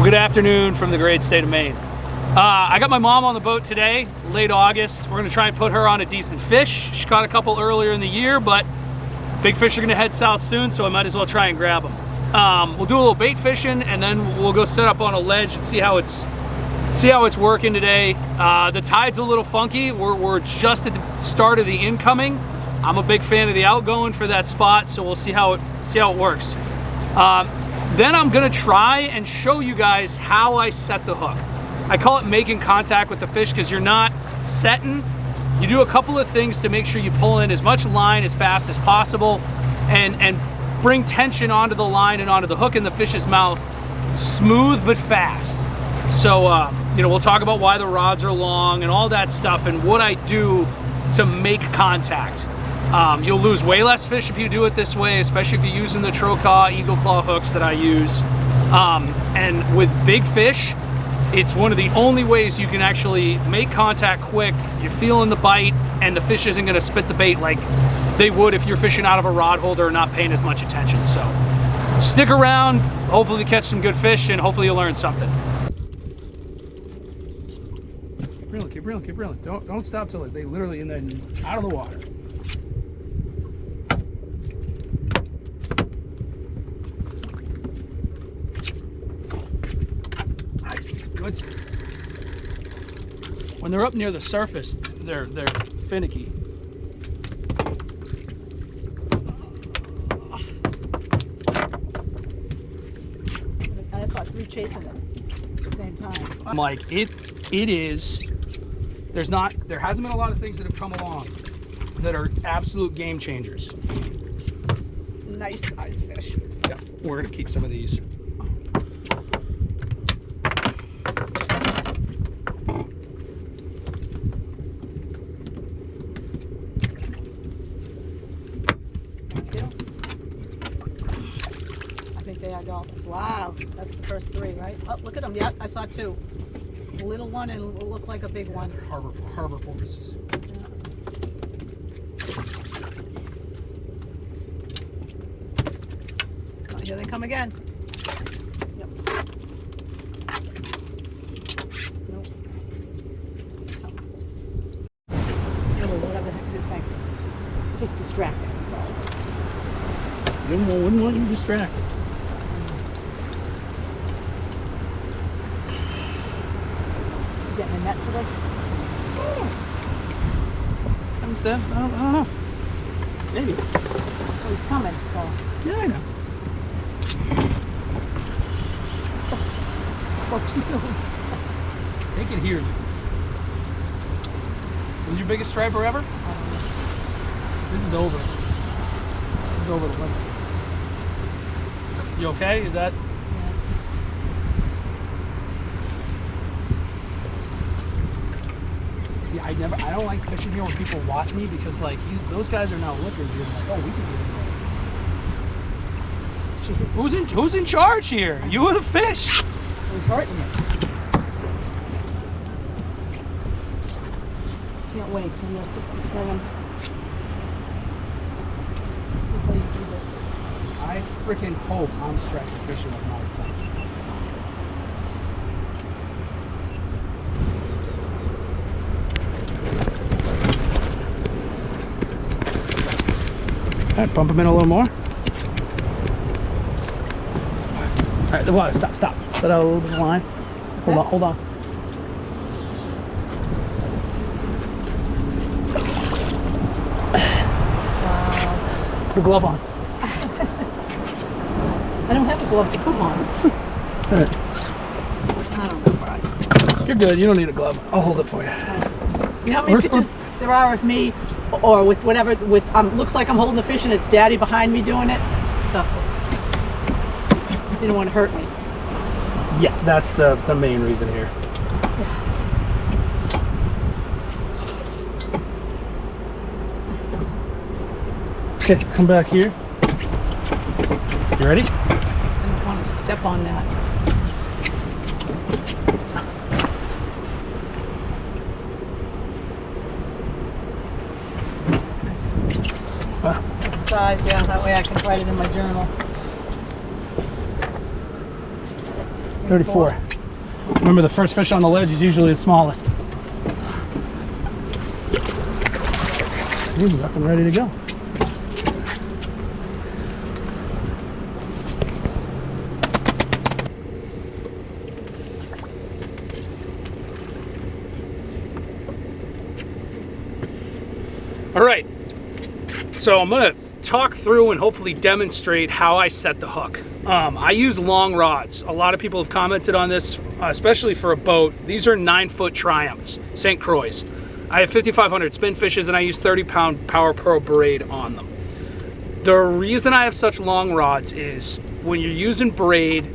Well, good afternoon from the great state of Maine. I got my mom on the boat today, late August. We're gonna try and put her on a decent fish. She caught a couple earlier in the year, but big fish are gonna head south soon, so I might as well try and grab them. We'll do a little bait fishing, and then we'll go set up on a ledge and see how it's working today. The tide's a little funky. We're just at the start of the incoming. I'm a big fan of the outgoing for that spot, so we'll see how it works. Then I'm gonna try and show you guys how I set the hook. I call it making contact with the fish because you're not setting. You do a couple of things to make sure you pull in as much line as fast as possible and bring tension onto the line and onto the hook in the fish's mouth, smooth but fast. So, we'll talk about why the rods are long and all that stuff and what I do to make contact. You'll lose way less fish if you do it this way, especially if you're using the Trocaw Eagle Claw hooks that I use. And with big fish, it's one of the only ways you can actually make contact quick. You're feeling the bite, and the fish isn't gonna spit the bait like they would if you're fishing out of a rod holder or not paying as much attention. So stick around, hopefully catch some good fish, and hopefully you'll learn something. Keep reeling, keep reeling. Don't stop till they literally and then out of the water. Good. When they're up near the surface, they're finicky. I saw three chasing it at the same time. I'm like, it is. There hasn't been a lot of things that have come along that are absolute game changers. Nice size fish. Yeah, we're gonna keep some of these. Dolphins. Wow, that's the first three, right? Oh, look at them. Yep, I saw two. A little one and will look like a big one. Harbor porpoises. Oh, here they come again. Yep. Nope. Oh, whatever the heck you think. Just distracted, that's all. Wouldn't want you distracted. Getting a net for this? I don't know. Maybe. Oh, he's coming, so. Yeah, I know. Oh, too soon. They can hear you. Was your biggest striper ever? This is over. This is over the limit. You okay? Is that? I don't like fishing here when people watch me because like those guys are now looking here like, oh, we can get it. Who's in charge here? You or the fish? Who's hurting it? Can't wait till you're 67. See how you do this. I freaking hope I'm striker fishing with my son. All right, pump them in a little more. All right, the water, stop. Let out a little bit of line. Hold on. Wow. Put a glove on. I don't have a glove to put on. All right. I don't know, Brian. You're good, you don't need a glove. I'll hold it for you. You know how many pictures there are of me or with whatever, looks like I'm holding the fish and it's daddy behind me doing it? So, you don't want to hurt me. Yeah, that's the main reason here. Okay, come back here. You ready? I don't want to step on that. That's the size, yeah, that way I can write it in my journal. 34. Remember, the first fish on the ledge is usually the smallest. He's up and ready to go. All right, so I'm gonna talk through and hopefully demonstrate how I set the hook. I use long rods. A lot of people have commented on this, especially for a boat. These are 9-foot Triumphs, St. Croix. I have 5,500 spin fishes and I use 30-pound Power Pro braid on them. The reason I have such long rods is when you're using braid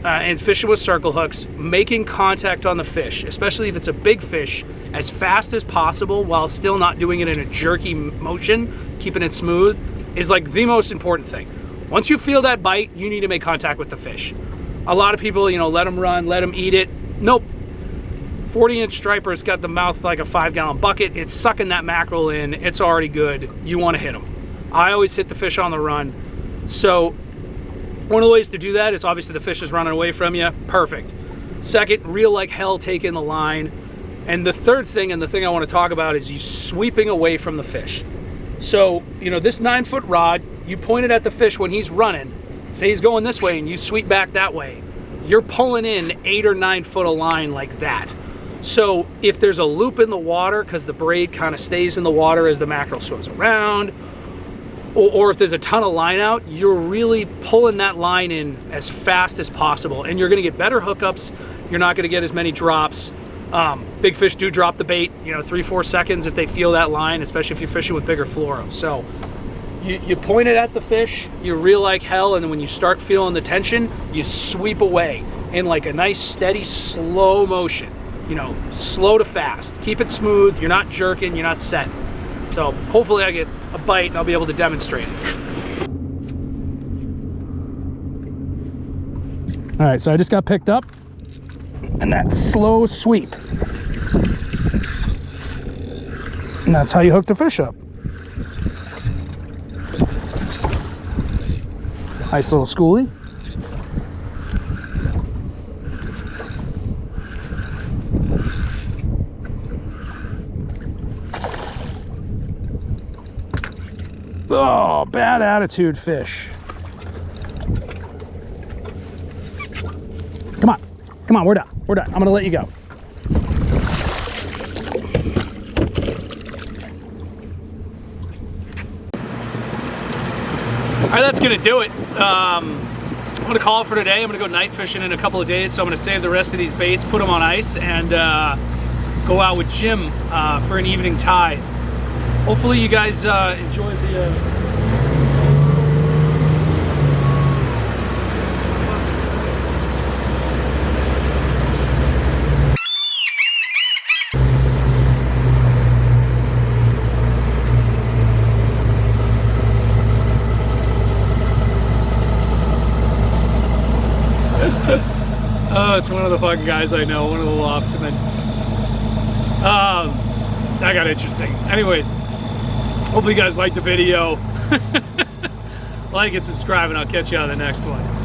and fishing with circle hooks, making contact on the fish, especially if it's a big fish, as fast as possible while still not doing it in a jerky motion, keeping it smooth, is like the most important thing. Once you feel that bite, you need to make contact with the fish. A lot of people, you know, let them run, let them eat it. Nope. 40-inch striper's got the mouth like a 5-gallon bucket. It's sucking that mackerel in. It's already good. You want to hit them. I always hit the fish on the run. So one of the ways to do that is obviously the fish is running away from you. Perfect. Second, reel like hell, take in the line. And the third thing, and the thing I want to talk about, is you sweeping away from the fish. So, you know, this 9-foot rod, you point it at the fish when he's running. Say he's going this way and you sweep back that way. You're pulling in 8 or 9 foot of line like that. So if there's a loop in the water, because the braid kind of stays in the water as the mackerel swims around, or if there's a ton of line out, you're really pulling that line in as fast as possible. And you're gonna get better hookups. You're not gonna get as many drops. Big fish do drop the bait, you know, 3-4 seconds if they feel that line, especially if you're fishing with bigger fluoro. So you point it at the fish, you reel like hell, and then when you start feeling the tension, you sweep away in like a nice, steady, slow motion. You know, slow to fast. Keep it smooth. You're not jerking. You're not setting. So hopefully I get a bite and I'll be able to demonstrate it. All right, so I just got picked up, and that slow sweep. And that's how you hook the fish up. Nice little schoolie. Oh, bad attitude fish. Come on, come on, we're done. We're done. I'm gonna let you go. All right, that's gonna do it. I'm gonna call it for today. I'm gonna go night fishing in a couple of days, so I'm gonna save the rest of these baits, put them on ice, and go out with Jim for an evening tide. Hopefully you guys enjoyed the oh, it's one of the fucking guys I know, one of the lobstermen. That got interesting. Anyways, hopefully you guys liked the video. Like and subscribe, and I'll catch you on the next one.